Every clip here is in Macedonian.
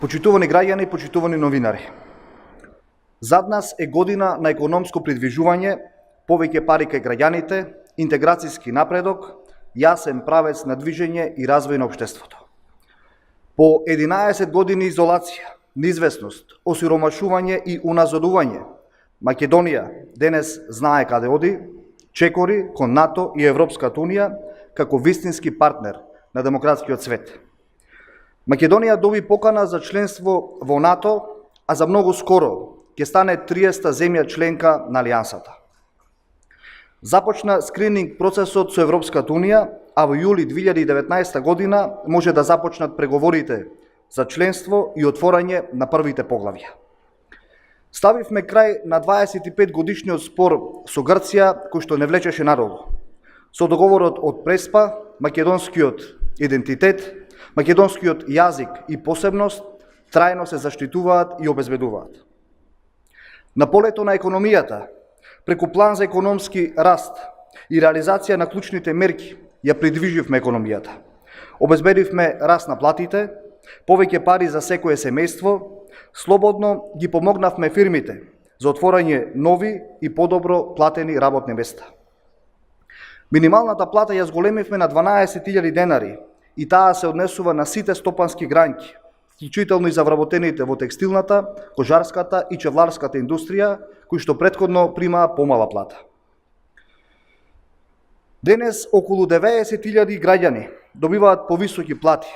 Почитувани граѓани, почитувани новинари. Зад нас е година на економско придвижување, повеќе пари кај граѓаните, интеграцијски напредок, јасен правец на движење и развој на општеството. По 11 години изолација, неизвестност, осиромашување и уназадување, Македонија денес знае каде оди, чекори кон НАТО и Европската Унија како вистински партнер на демократскиот свет. Македонија доби покана за членство во НАТО, а за многу скоро ќе стане 30-та земја членка на Алијансата. Започна скрининг процесот со Европската Унија, а во јули 2019 година може да започнат преговорите за членство и отворање на првите поглавја. Ставивме крај на 25 годишниот спор со Грција, кој што не влечеше надолу. Со договорот од Преспа, македонскиот идентитет, македонскиот јазик и посебност трајно се заштитуваат и обезбедуваат. На полето на економијата, преку план за економски раст и реализација на клучните мерки, ја придвиживме економијата. Обезбедивме раст на платите, повеќе пари за секое семејство, слободно ги помогнавме фирмите за отворање нови и подобро платени работни места. Минималната плата ја зголемивме на 12.000 денари и таа се однесува на сите стопански гранки, вклучително и за вработените во текстилната, кожарската и чевларската индустрија, кои што претходно примаа помала плата. Денес околу 90.000 граѓани добиваат повисоки плати.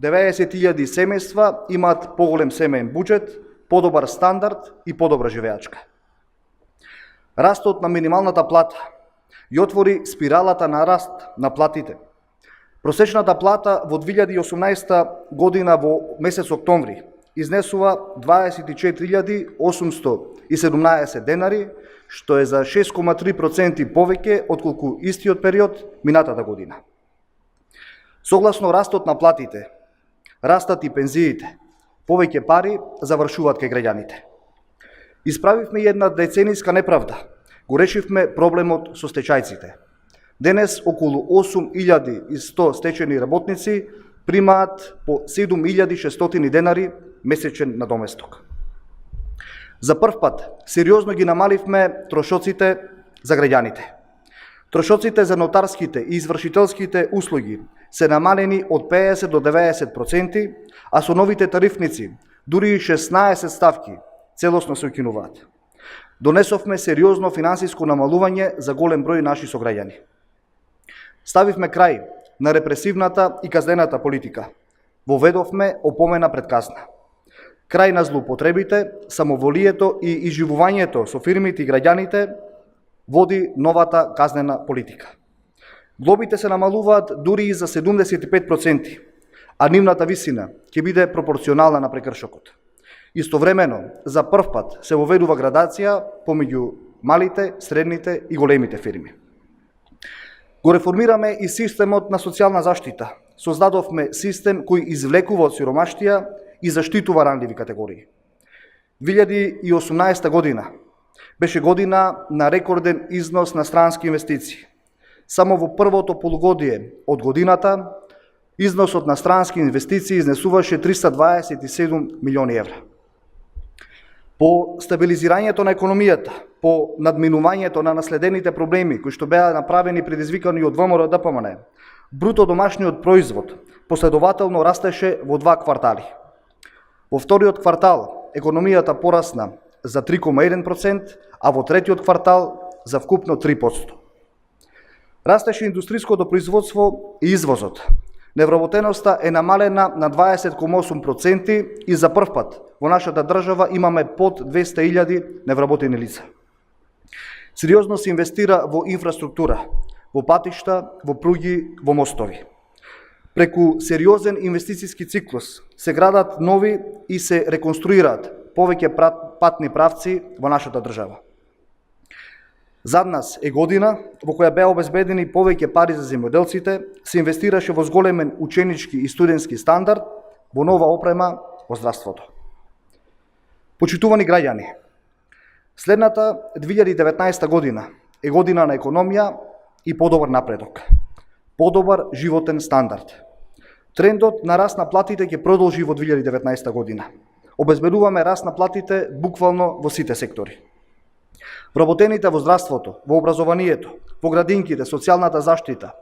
90.000 семејства имаат поголем семеен буџет, подобар стандард и подобра живеачка. Растот на минималната плата ја отвори спиралата на раст на платите. Просечната плата во 2018 година во месец октомври изнесува 24.817 денари, што е за 6,3% повеќе отколку истиот период минатата година. Согласно растот на платите, растат и пензиите, повеќе пари завршуваат кај граѓаните. Исправивме една деценијска неправда, го решивме проблемот со стечајците. Денес околу 8.100 стечени работници примаат по 7.600 денари месечен надоместок. За прв пат сериозно ги намаливме трошоците за граѓаните. Трошоците за нотарските и извршителските услуги се намалени од 50 до 90%, а со новите тарифници дури и 16 ставки целосно се укинуваат. Донесовме сериозно финансиско намалување за голем број наши сограѓани. Ставивме крај на репресивната и казнената политика. Воведовме опомена пред казна. Крај на злоупотребите, самоволието и изживувањето со фирмите и граѓаните води новата казнена политика. Глобите се намалуваат дури и за 75%, а нивната висина ќе биде пропорционална на прекршокот. Истовремено, за прв пат се воведува градација помеѓу малите, средните и големите фирми. Го реформираме и системот на социјална заштита. Создадовме систем кој извлекува од сиромаштија и заштитува ранливи категории. 2018 година беше година на рекорден износ на странски инвестиции. Само во првото полугодие од годината, износот на странски инвестиции изнесуваше 327 милиони евра. По стабилизирањето на економијата, по надминувањето на наследените проблеми кои што беа направени предизвикани од ВМРО ДПМН, бруто домашниот производ последователно растеше во 2 квартали. Во вториот квартал економијата порасна за 3,1%, а во третиот квартал за вкупно 3%. Растеше индустриското производство и извозот. Невработеноста е намалена на 20,8% и за прв пат во нашата држава имаме под 200.000 невработени лица. Сериозно се инвестира во инфраструктура, во патишта, во пруги, во мостови. Преку сериозен инвестициски циклус се градат нови и се реконструираат повеќе патни правци во нашата држава. Зад нас е година во која беа обезбедени повеќе пари за земјоделците, се инвестираше во зголемен ученички и студентски стандард, во нова опрема во здравството. Почитувани граѓани, следната 2019 година е година на економија и подобар напредок, подобар животен стандард. Трендот на раст на платите ќе продолжи во 2019 година. Обезбедуваме раст на платите буквално во сите сектори. Вработените во здравството, во образованието, во градинките, социјалната заштита,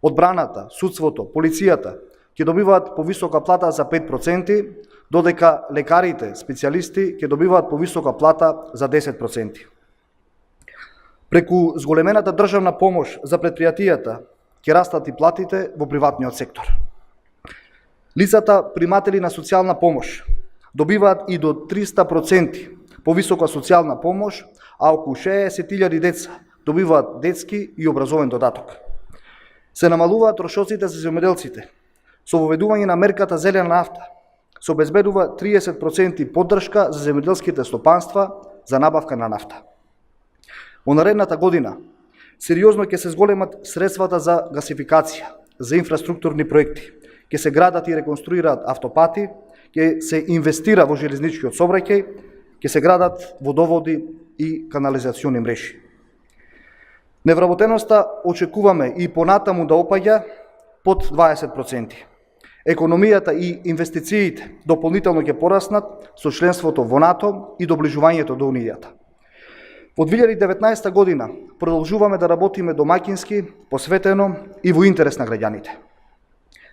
одбраната, судството, полицијата ќе добиваат повисока плата за 5%, додека лекарите, специјалисти ќе добиваат повисока плата за 10%. Преку зголемената државна помош за предпријатијата ќе растат и платите во приватниот сектор. Лицата приматели на социјална помош добиваат и до 300% повисока социјална помош, а околу 60.000 деца добиваат детски и образовен додаток. Се намалуваат трошоците за земјоделците. Со воведување на мерката зелена нафта се обезбедува 30% поддршка за земјоделските стопанства за набавка на нафта. Во наредната година сериозно ќе се зголемат средствата за гасификација, за инфраструктурни проекти, ќе се градат и реконструираат автопати, ќе се инвестира во железничкиот сообраќај, ќе се градат водоводи и канализационни мрежи. Невработеноста очекуваме и понатаму да опаѓа под 20%. Економијата и инвестициите дополнително ќе пораснат со членството во НАТО и доближувањето до Унијата. Во 2019 година продолжуваме да работиме домаќински, посветено и во интерес на граѓаните.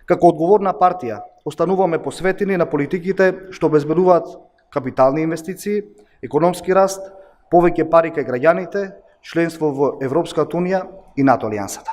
Како одговорна партија остануваме посветени на политиките што обезбедуваат капитални инвестиции, економски раст, повеќе пари кај граѓаните, членство во Европската Унија и НАТО алијансата.